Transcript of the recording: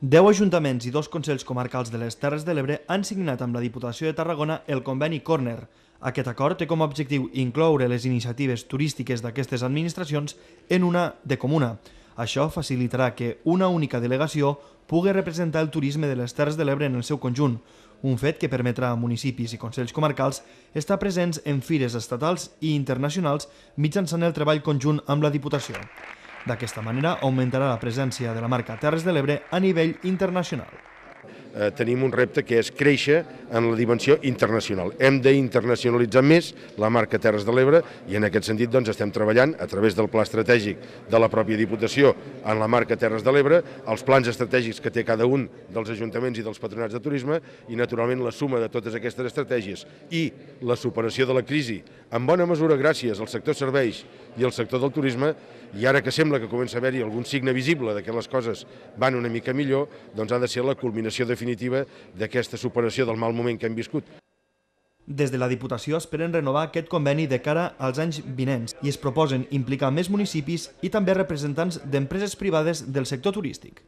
10 ajuntaments i 2 consells comarcals de les Terres de l'Ebre han signat amb la Diputació de Tarragona el conveni Corner. Aquest acord té com a objectiu incloure les iniciatives turístiques d'aquestes administracions en una de comuna. Això facilitarà que una única delegació pugui representar el turisme de les Terres de l'Ebre en el seu conjunt, un fet que permetrà a municipis i consells comarcals estar presents en fires estatals i internacionals mitjançant el treball conjunt amb la Diputació. D'aquesta manera augmentarà la presència de la marca Terres de l'Ebre a nivell internacional. Tenim un repte que és créixer en la dimensió internacional. Hem d'internacionalitzar més la marca Terres de l'Ebre i en aquest sentit estem treballant a través del pla estratègic de la pròpia Diputació en la marca Terres de l'Ebre, els plans estratègics que té cada un dels ajuntaments i dels patronats de turisme i naturalment la suma de totes aquestes estratègies i la superació de la crisi, en bona mesura gràcies al sector serveis i al sector del turisme, i ara que sembla que comença a haver-hi algun signe visible de que les coses van una mica millor, doncs ha de ser la culminació definitiva d'aquesta superació del mal moment que hem viscut. Des de la Diputació esperen renovar aquest conveni de cara als anys vinents i es proposen implicar més municipis i també representants d'empreses privades del sector turístic.